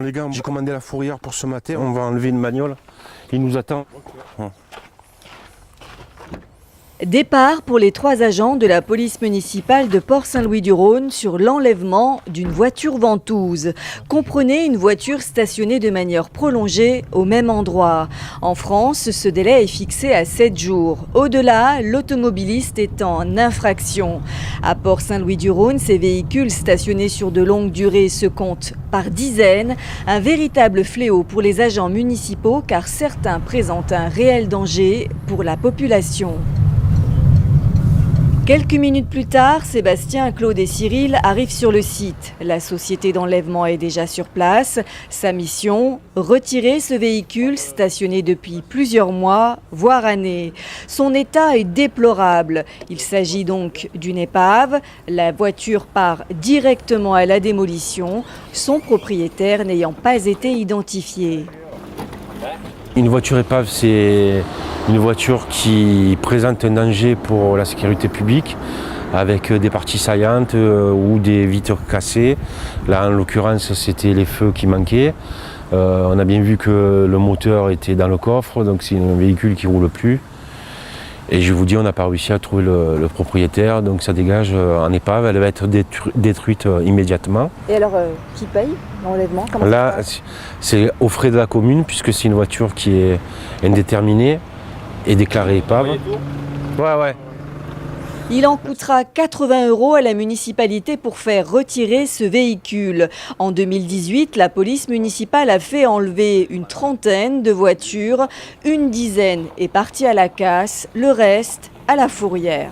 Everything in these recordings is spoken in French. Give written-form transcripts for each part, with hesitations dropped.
Les gars, j'ai commandé la fourrière pour ce matin. On va enlever une bagnole. Il nous attend. Okay. Départ pour les 3 agents de la police municipale de Port-Saint-Louis-du-Rhône sur l'enlèvement d'une voiture ventouse. Comprenez une voiture stationnée de manière prolongée au même endroit. En France, ce délai est fixé à 7 jours. Au-delà, l'automobiliste est en infraction. À Port-Saint-Louis-du-Rhône, ces véhicules stationnés sur de longues durées se comptent par dizaines. Un véritable fléau pour les agents municipaux car certains présentent un réel danger pour la population. Quelques minutes plus tard, Sébastien, Claude et Cyril arrivent sur le site. La société d'enlèvement est déjà sur place. Sa mission, retirer ce véhicule stationné depuis plusieurs mois, voire années. Son état est déplorable. Il s'agit donc d'une épave. La voiture part directement à la démolition, son propriétaire n'ayant pas été identifié. Une voiture épave, c'est une voiture qui présente un danger pour la sécurité publique avec des parties saillantes ou des vitres cassées. Là, en l'occurrence, c'était les feux qui manquaient. On a bien vu que le moteur était dans le coffre, donc c'est un véhicule qui ne roule plus. Et je vous dis, on n'a pas réussi à trouver le propriétaire, donc ça dégage en épave, elle va être détruite immédiatement. Et alors, qui paye l'enlèvement? Là, c'est aux frais de la commune, puisque c'est une voiture qui est indéterminée et déclarée épave. Ouais. Il en coûtera 80 € à la municipalité pour faire retirer ce véhicule. En 2018, la police municipale a fait enlever une trentaine de voitures. Une dizaine est partie à la casse, le reste à la fourrière.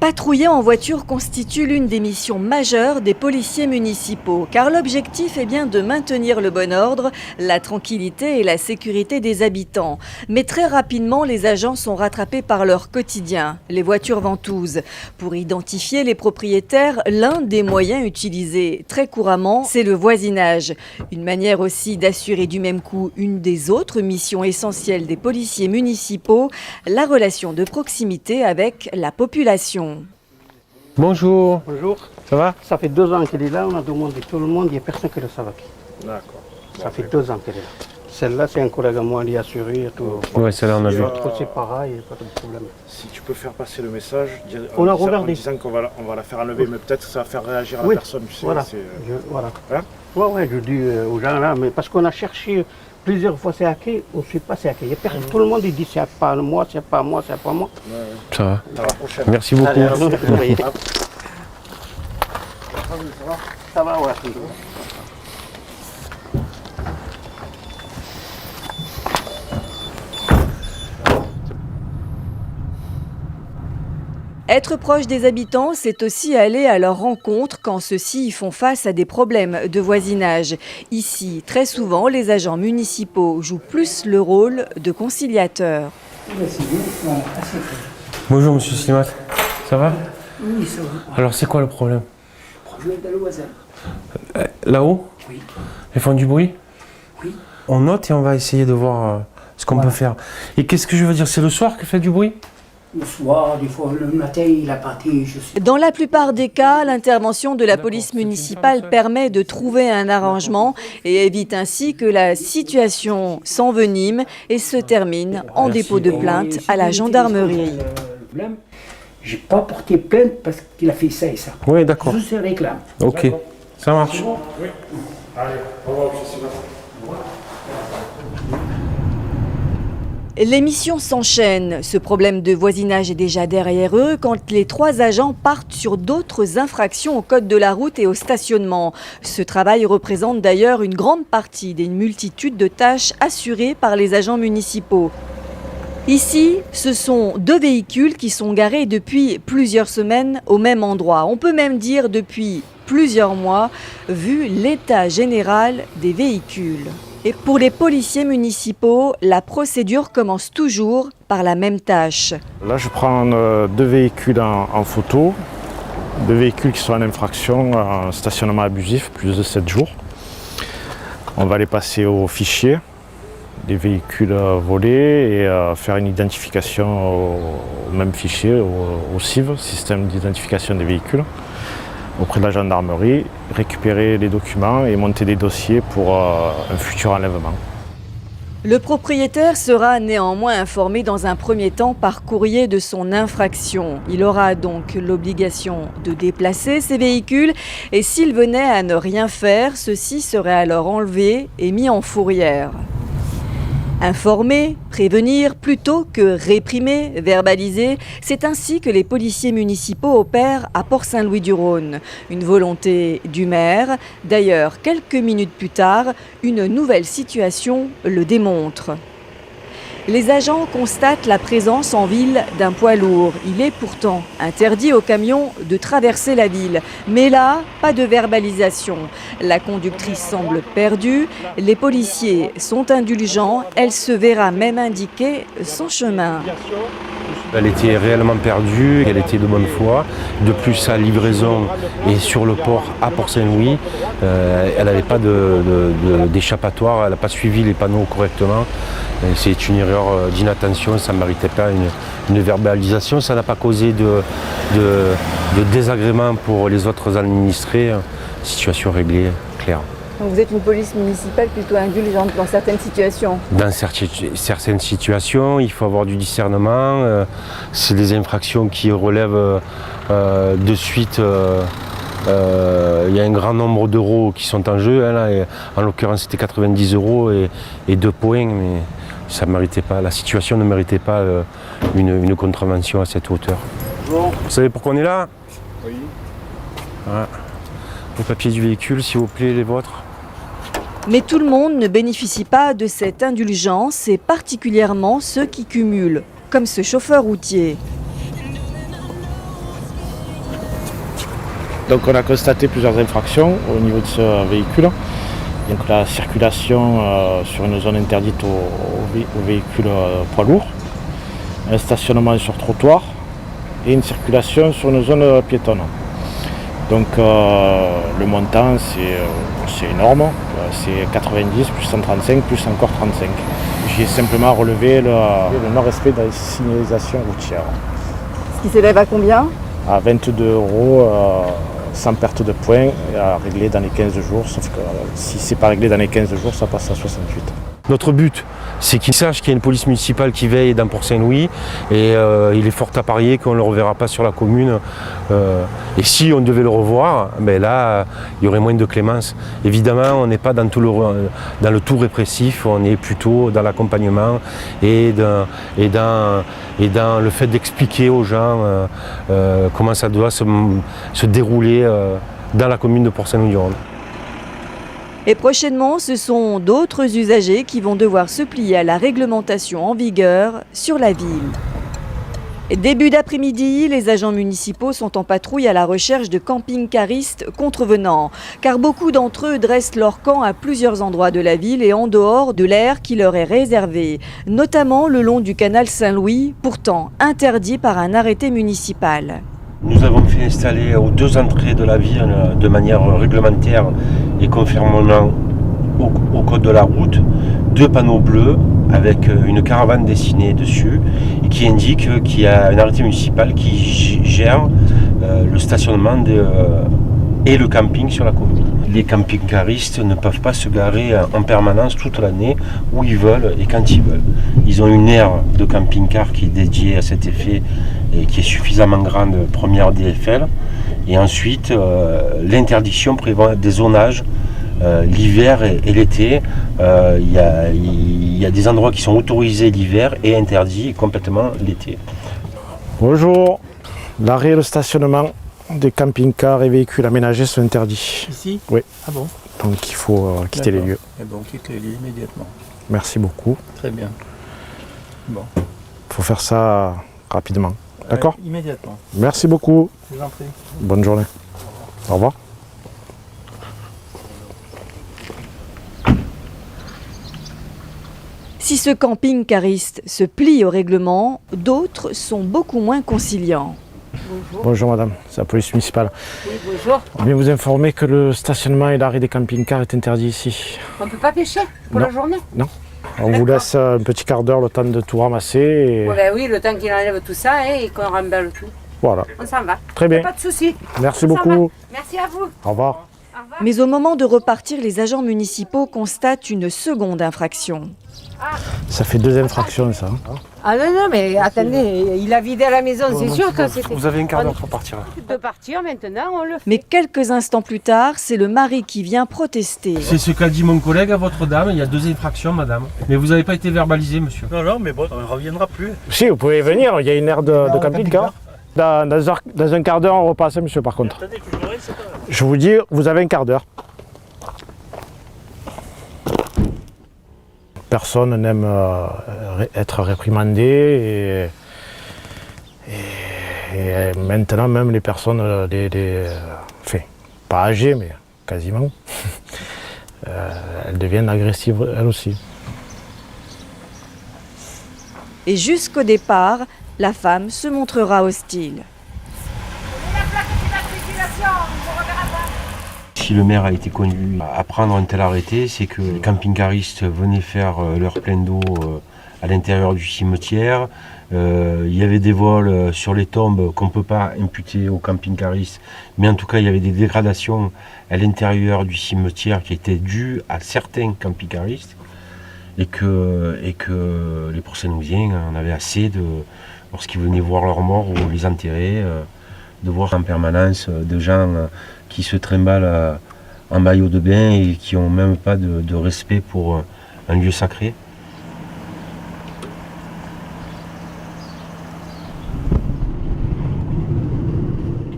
Patrouiller en voiture constitue l'une des missions majeures des policiers municipaux, car l'objectif est bien de maintenir le bon ordre, la tranquillité et la sécurité des habitants. Mais très rapidement, les agents sont rattrapés par leur quotidien, les voitures ventouses. Pour identifier les propriétaires, l'un des moyens utilisés très couramment, c'est le voisinage. Une manière aussi d'assurer du même coup une des autres missions essentielles des policiers municipaux, la relation de proximité avec la population. Bonjour. Bonjour. Ça va? Ça fait 2 ans qu'elle est là, on a demandé tout le monde, il n'y a personne qui le savait. D'accord. Ça fait 2 ans qu'elle est là. Celle-là, c'est un collègue à moi, il est assuré et tout. Ouais, celle-là, on a vu. L'autre, c'est pareil, pas de problème. Si tu peux faire passer le message, On a en regardé. disant qu'on va la faire enlever, mais peut-être que ça va faire réagir la Oui, personne. Tu sais, voilà. Voilà. Hein? Ouais, je dis aux gens là, mais parce qu'on a cherché plusieurs fois c'est à qui, on ne sait pas c'est à qui. Tout le monde il dit c'est pas moi, c'est pas moi, c'est pas moi. Ça va. À la prochaine. Merci beaucoup. Allez, ça va, ouais. Être proche des habitants, c'est aussi aller à leur rencontre quand ceux-ci font face à des problèmes de voisinage. Ici, très souvent, les agents municipaux jouent plus le rôle de conciliateurs. Bonjour Monsieur Slimat, ça va? Oui, ça va. Alors c'est quoi le problème? Problème dans le voisin. Là-haut? Oui. Ils font du bruit? Oui. On note et on va essayer de voir ce qu'on peut faire. Et qu'est-ce que je veux dire? C'est le soir qu'il fait du bruit? Le soir, des fois, le matin, il a parti, je sais. Dans la plupart des cas, l'intervention de la police municipale permet de trouver un arrangement et évite ainsi que la situation s'envenime et se termine en dépôt de plainte à la gendarmerie. Le problème, j'ai pas porté plainte parce qu'il a fait ça et ça. Oui, d'accord. Je se réclame. Ok, ça marche. Oui. Allez, au revoir, monsieur Sylvain. Les missions s'enchaînent. Ce problème de voisinage est déjà derrière eux quand les 3 agents partent sur d'autres infractions au code de la route et au stationnement. Ce travail représente d'ailleurs une grande partie d'une multitude de tâches assurées par les agents municipaux. Ici, ce sont 2 véhicules qui sont garés depuis plusieurs semaines au même endroit. On peut même dire depuis plusieurs mois, vu l'état général des véhicules. Et pour les policiers municipaux, la procédure commence toujours par la même tâche. Là, je prends 2 véhicules en photo, 2 véhicules qui sont en infraction, en stationnement abusif, plus de 7 jours. On va les passer au fichier des véhicules volés et faire une identification au même fichier, au SIV, système d'identification des véhicules, auprès de la gendarmerie, récupérer les documents et monter des dossiers pour un futur enlèvement. Le propriétaire sera néanmoins informé dans un premier temps par courrier de son infraction. Il aura donc l'obligation de déplacer ses véhicules et s'il venait à ne rien faire, ceux-ci seraient alors enlevés et mis en fourrière. Informer, prévenir plutôt que réprimer, verbaliser, c'est ainsi que les policiers municipaux opèrent à Port-Saint-Louis-du-Rhône. Une volonté du maire. D'ailleurs, quelques minutes plus tard, une nouvelle situation le démontre. Les agents constatent la présence en ville d'un poids lourd. Il est pourtant interdit aux camions de traverser la ville. Mais là, pas de verbalisation. La conductrice semble perdue. Les policiers sont indulgents. Elle se verra même indiquer son chemin. Elle était réellement perdue, elle était de bonne foi. De plus, sa livraison est sur le port à Port-Saint-Louis. Elle n'avait pas d'échappatoire, elle n'a pas suivi les panneaux correctement. C'est une erreur d'inattention, ça ne méritait pas une verbalisation. Ça n'a pas causé de désagrément pour les autres administrés. Situation réglée, claire. Donc vous êtes une police municipale plutôt indulgente dans certaines situations. Dans certaines situations, il faut avoir du discernement. C'est des infractions qui relèvent de suite. Il y a un grand nombre d'euros qui sont en jeu. Hein, là, en l'occurrence, c'était 90 € et 2 points. Mais ça méritait pas, la situation ne méritait pas une contravention à cette hauteur. Bonjour. Vous savez pourquoi on est là? Oui. Voilà. Les papiers du véhicule, s'il vous plaît, les vôtres. Mais tout le monde ne bénéficie pas de cette indulgence, et particulièrement ceux qui cumulent, comme ce chauffeur routier. Donc on a constaté plusieurs infractions au niveau de ce véhicule. Donc la circulation sur une zone interdite aux véhicules poids lourds, un stationnement sur trottoir et une circulation sur une zone piétonne. Donc le montant c'est énorme, c'est 90 plus 135 plus encore 35. J'ai simplement relevé le non-respect de la signalisation routière. Ce qui s'élève à combien? À 22 € sans perte de points et à régler dans les 15 jours, sauf que si c'est pas réglé dans les 15 jours, ça passe à 68. Notre but, c'est qu'ils sachent qu'il y a une police municipale qui veille dans Port-Saint-Louis et il est fort à parier qu'on ne le reverra pas sur la commune. Et si on devait le revoir, ben là, il y aurait moins de clémence. Évidemment, on n'est pas dans le tout répressif, on est plutôt dans l'accompagnement et dans le fait d'expliquer aux gens comment ça doit se dérouler dans la commune de Port-Saint-Louis-du-Rhône. Et prochainement, ce sont d'autres usagers qui vont devoir se plier à la réglementation en vigueur sur la ville. Début d'après-midi, les agents municipaux sont en patrouille à la recherche de camping-caristes contrevenants, car beaucoup d'entre eux dressent leur camp à plusieurs endroits de la ville et en dehors de l'aire qui leur est réservé, notamment le long du canal Saint-Louis, pourtant interdit par un arrêté municipal. Nous avons fait installer aux 2 entrées de la ville de manière réglementaire et conformément au code de la route 2 panneaux bleus avec une caravane dessinée dessus et qui indique qu'il y a un arrêté municipal qui gère le stationnement et le camping sur la commune. Les camping-caristes ne peuvent pas se garer en permanence toute l'année où ils veulent et quand ils veulent. Ils ont une aire de camping-car qui est dédiée à cet effet et qui est suffisamment grande, première DFL. Et ensuite, l'interdiction prévoit des zonages l'hiver et l'été. Il y a des endroits qui sont autorisés l'hiver et interdits complètement l'été. Bonjour, l'arrêt et le stationnement des camping-cars et véhicules aménagés sont interdits. Ici? Oui. Ah bon? Donc il faut quitter les lieux. Eh ben, on quitte les lieux immédiatement. Merci beaucoup. Très bien. Bon. Il faut faire ça rapidement. D'accord? Immédiatement. Merci beaucoup. Je vous en prie. Bonne journée. Au revoir. Si ce camping-cariste se plie au règlement, d'autres sont beaucoup moins conciliants. Bonjour. Bonjour madame, c'est la police municipale. Oui, bonjour. On vient vous informer que le stationnement et l'arrêt des camping-cars est interdit ici. On ne peut pas pêcher pour Non. la journée? Non. On vous laisse un petit quart d'heure le temps de tout ramasser. Et... Ouais, ben oui, le temps qu'il enlève tout ça et qu'on remballe tout. Voilà. On s'en va. Très bien. Pas de soucis. Merci On s'en beaucoup. va. Merci à vous. Au revoir. Au revoir. Mais au moment de repartir, les agents municipaux constatent une seconde infraction. Ça fait 2 infractions, ça. Ah non, mais attendez, il a vidé à la maison, c'est sûr que c'était... Vous avez un quart d'heure pour partir. De partir maintenant, on le fait. Mais quelques instants plus tard, c'est le mari qui vient protester. C'est ce qu'a dit mon collègue à votre dame. Il y a 2 infractions, madame. Mais vous n'avez pas été verbalisé, monsieur. Non, mais bon, on ne reviendra plus. Si, vous pouvez venir, il y a une aire de camping-car. Dans un quart d'heure, on repasse, monsieur, par contre. Attendez, que je verrai, c'est pas... Je vous dis, vous avez un quart d'heure. Personne n'aime être réprimandé et maintenant même les personnes, enfin, pas âgées mais quasiment, elles deviennent agressives elles aussi. Et jusqu'au départ, la femme se montrera hostile. Si le maire a été conduit à prendre un tel arrêté, c'est que les camping-caristes venaient faire leur plein d'eau à l'intérieur du cimetière. Il y avait des vols sur les tombes qu'on ne peut pas imputer aux camping-caristes, mais en tout cas il y avait des dégradations à l'intérieur du cimetière qui étaient dues à certains camping-caristes et que les Port-Saint-Louisiens en avaient assez lorsqu'ils venaient voir leurs morts ou les enterrer, de voir en permanence de gens qui se trimballent en maillot de bain et qui n'ont même pas de respect pour un lieu sacré.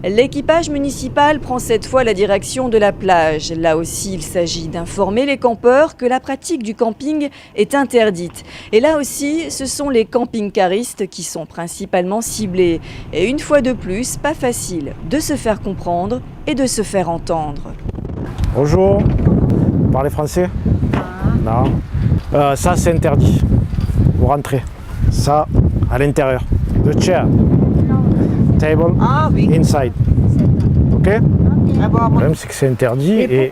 L'équipage municipal prend cette fois la direction de la plage. Là aussi, il s'agit d'informer les campeurs que la pratique du camping est interdite. Et là aussi, ce sont les camping-caristes qui sont principalement ciblés. Et une fois de plus, pas facile de se faire comprendre et de se faire entendre. Bonjour, vous parlez français? Non. Ça c'est interdit. Vous rentrez. Ça à l'intérieur. The chair. Table. Inside. Ok? Le problème c'est que c'est interdit et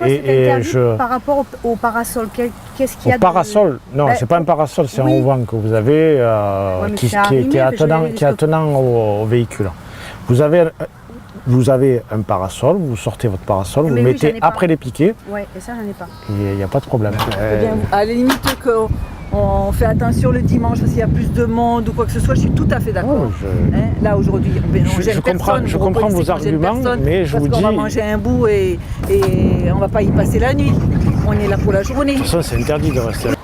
je... Par rapport au parasol, qu'est-ce qu'il y a? Au parasol? Non, c'est pas un parasol, c'est un auvent que vous avez qui est attenant au véhicule. Vous avez un parasol, vous sortez votre parasol, vous le mettez après les piquets. Oui, et ça j'en ai pas. Il n'y a pas de problème. À la limite qu'on fait attention le dimanche parce qu'il y a plus de monde ou quoi que ce soit, je suis tout à fait d'accord. Là aujourd'hui, je comprends vos arguments, mais je vous dis... Parce qu'on va manger un bout et on ne va pas y passer la nuit. On est là pour la journée. De toute façon, c'est interdit de rester là.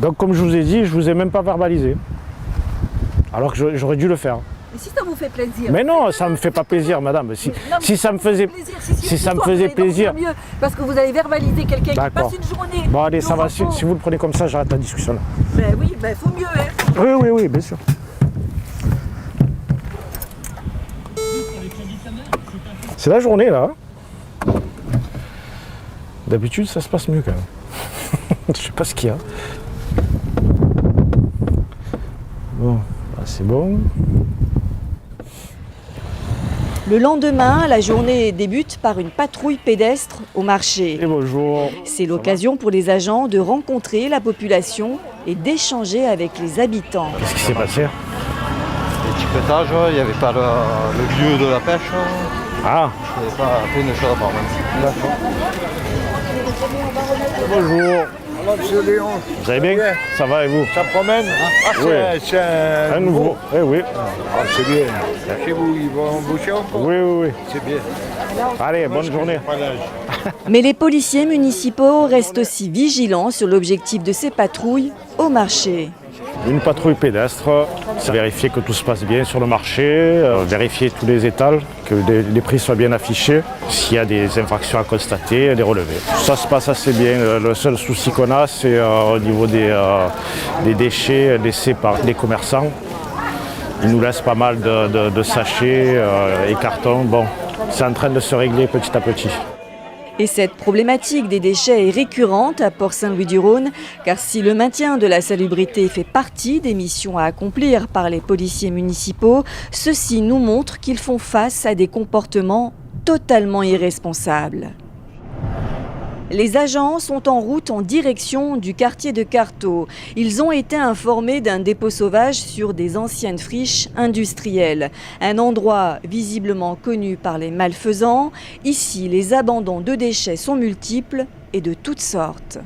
Donc comme je vous ai dit, je ne vous ai même pas verbalisé. Alors que j'aurais dû le faire. Mais si ça vous fait plaisir. Mais non, ça ne me fait pas plaisir, madame. Si ça me faisait plaisir. Mieux, parce que vous avez verbalisé quelqu'un qui passe une journée. Bon, allez, ça va. Si vous le prenez comme ça, j'arrête la discussion là. Ben oui, faut mieux. Hein. Oui, bien sûr. C'est la journée là. D'habitude, ça se passe mieux quand même. Je sais pas ce qu'il y a. Bon, c'est bon. Le lendemain, la journée débute par une patrouille pédestre au marché. Et bonjour. C'est l'occasion pour les agents de rencontrer la population et d'échanger avec les habitants. Qu'est-ce qui s'est passé? L'étiquetage, il n'y avait pas le lieu de la pêche. Ah. Il n'y avait pas fait une chose à part. D'accord. Bonjour. Monsieur Léon. Vous allez bien? Oui. Ça va et vous? Ça promène? C'est un nouveau. Oui. C'est bien. Chez vous, ils vont boucher encore? Oui. C'est bien. Allez, bonne journée. Mais les policiers municipaux restent aussi vigilants sur l'objectif de ces patrouilles au marché. Une patrouille pédestre, c'est vérifier que tout se passe bien sur le marché, vérifier tous les étals, que les prix soient bien affichés. S'il y a des infractions à constater, les relever. Ça se passe assez bien. Le seul souci qu'on a, c'est au niveau des déchets laissés par les commerçants. Ils nous laissent pas mal de sachets et cartons. Bon, c'est en train de se régler petit à petit. Et cette problématique des déchets est récurrente à Port-Saint-Louis-du-Rhône, car si le maintien de la salubrité fait partie des missions à accomplir par les policiers municipaux, ceux-ci nous montrent qu'ils font face à des comportements totalement irresponsables. Les agents sont en route en direction du quartier de Carteau. Ils ont été informés d'un dépôt sauvage sur des anciennes friches industrielles. Un endroit visiblement connu par les malfaisants. Ici, les abandons de déchets sont multiples et de toutes sortes.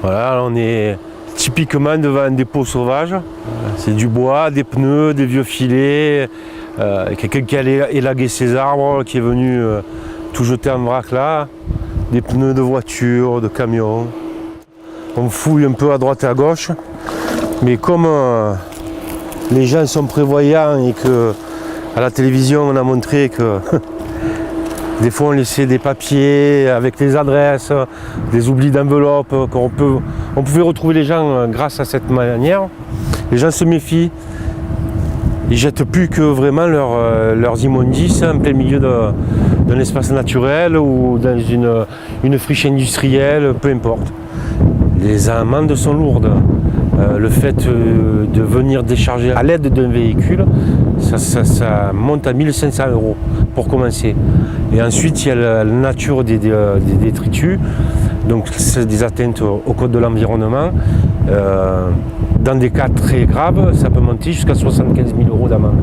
Voilà, on est typiquement devant un dépôt sauvage. C'est du bois, des pneus, des vieux filets. Quelqu'un qui a élagué ses arbres, qui est venu tout jeter en vrac là. Des pneus de voiture, de camions. On fouille un peu à droite et à gauche. Mais comme les gens sont prévoyants et que à la télévision on a montré que des fois on laissait des papiers avec les adresses, des oublis d'enveloppes, on pouvait retrouver les gens grâce à cette manière. Les gens se méfient. Ils jettent plus que vraiment leurs immondices en plein milieu d'un espace naturel ou dans une friche industrielle, peu importe. Les amendes sont lourdes. Le fait de venir décharger à l'aide d'un véhicule, ça monte à 1 500 € pour commencer. Et ensuite, il y a la nature des détritus. Donc, c'est des atteintes au code de l'environnement. Dans des cas très graves, ça peut monter jusqu'à 75 000 € d'amende.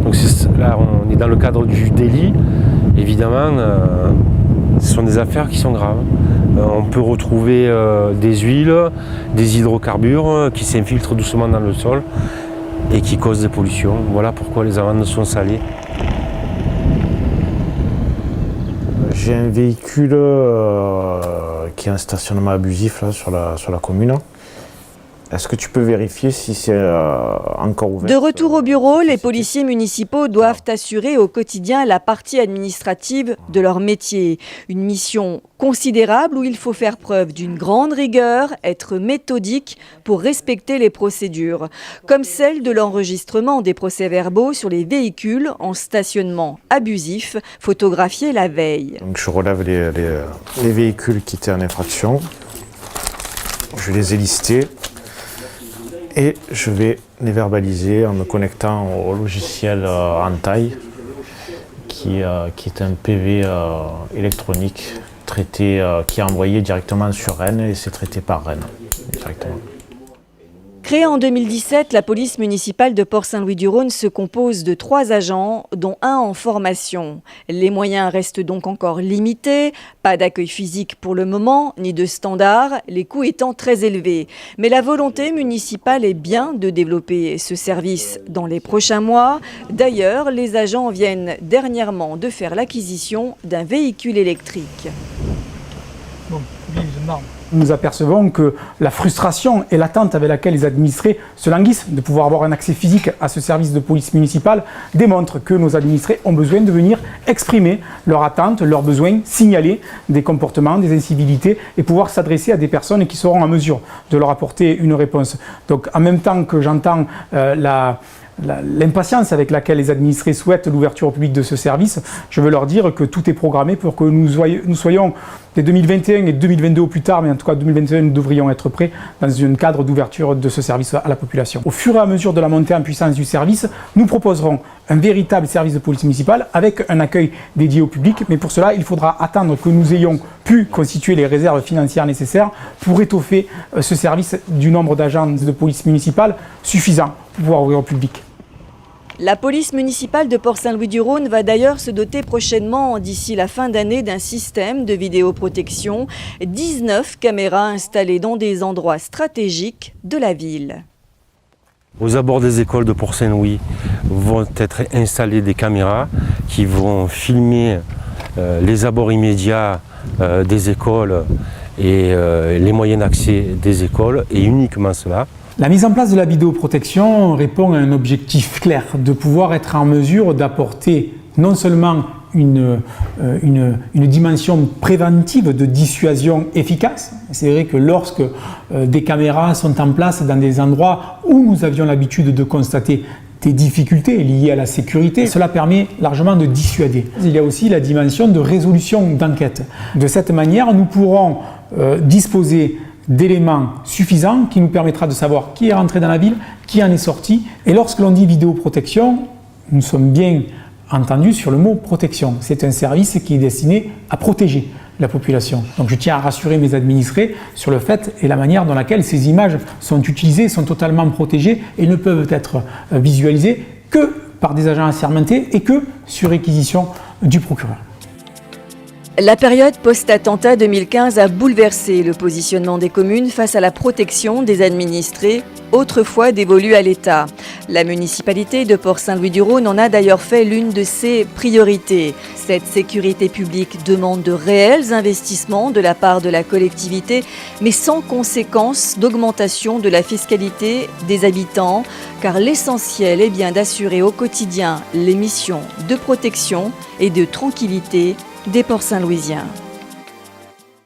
Donc là, on est dans le cadre du délit. Évidemment, ce sont des affaires qui sont graves. On peut retrouver des huiles, des hydrocarbures qui s'infiltrent doucement dans le sol et qui causent des pollutions. Voilà pourquoi les amendes sont salées. J'ai un véhicule qui a un stationnement abusif là, sur la commune. Est-ce que tu peux vérifier si c'est encore ouvert? De retour au bureau, les policiers municipaux doivent assurer au quotidien la partie administrative de leur métier. Une mission considérable où il faut faire preuve d'une grande rigueur, être méthodique pour respecter les procédures, comme celle de l'enregistrement des procès-verbaux sur les véhicules en stationnement abusif, photographiés la veille. Donc je relève les véhicules qui étaient en infraction. Je les ai listés. Et je vais les verbaliser en me connectant au logiciel Entaille, qui est un PV électronique traité, qui est envoyé directement sur Rennes et c'est traité par Rennes directement. Créée en 2017, la police municipale de Port-Saint-Louis-du-Rhône se compose de 3 agents, dont un en formation. Les moyens restent donc encore limités, pas d'accueil physique pour le moment, ni de standard, les coûts étant très élevés. Mais la volonté municipale est bien de développer ce service dans les prochains mois. D'ailleurs, les agents viennent dernièrement de faire l'acquisition d'un véhicule électrique. Bon, nous apercevons que la frustration et l'attente avec laquelle les administrés se languissent de pouvoir avoir un accès physique à ce service de police municipale démontrent que nos administrés ont besoin de venir exprimer leurs attentes, leurs besoins, signaler des comportements, des incivilités et pouvoir s'adresser à des personnes qui seront en mesure de leur apporter une réponse. Donc en même temps que j'entends l'impatience avec laquelle les administrés souhaitent l'ouverture au public de ce service, je veux leur dire que tout est programmé pour que nous soyons dès 2021 et 2022 au plus tard, mais en tout cas 2021 nous devrions être prêts dans un cadre d'ouverture de ce service à la population. Au fur et à mesure de la montée en puissance du service, nous proposerons un véritable service de police municipale avec un accueil dédié au public, mais pour cela il faudra attendre que nous ayons pu constituer les réserves financières nécessaires pour étoffer ce service du nombre d'agents de police municipale suffisant pour pouvoir ouvrir au public. La police municipale de Port-Saint-Louis-du-Rhône va d'ailleurs se doter prochainement, d'ici la fin d'année, d'un système de vidéoprotection. 19 caméras installées dans des endroits stratégiques de la ville. Aux abords des écoles de Port-Saint-Louis vont être installées des caméras qui vont filmer les abords immédiats des écoles et les moyens d'accès des écoles, et uniquement cela. La mise en place de la vidéoprotection répond à un objectif clair, de pouvoir être en mesure d'apporter non seulement une dimension préventive de dissuasion efficace. C'est vrai que lorsque des caméras sont en place dans des endroits où nous avions l'habitude de constater des difficultés liées à la sécurité, cela permet largement de dissuader. Il y a aussi la dimension de résolution d'enquête. De cette manière, nous pourrons disposer d'éléments suffisants qui nous permettra de savoir qui est rentré dans la ville, qui en est sorti. Et lorsque l'on dit vidéoprotection, nous sommes bien entendus sur le mot protection. C'est un service qui est destiné à protéger la population. Donc je tiens à rassurer mes administrés sur le fait et la manière dans laquelle ces images sont utilisées, sont totalement protégées et ne peuvent être visualisées que par des agents assermentés et que sur réquisition du procureur. La période post-attentat 2015 a bouleversé le positionnement des communes face à la protection des administrés, autrefois dévolue à l'État. La municipalité de Port-Saint-Louis-du-Rhône en a d'ailleurs fait l'une de ses priorités. Cette sécurité publique demande de réels investissements de la part de la collectivité, mais sans conséquence d'augmentation de la fiscalité des habitants, car l'essentiel est bien d'assurer au quotidien les missions de protection et de tranquillité des Port-Saint-Louisiens.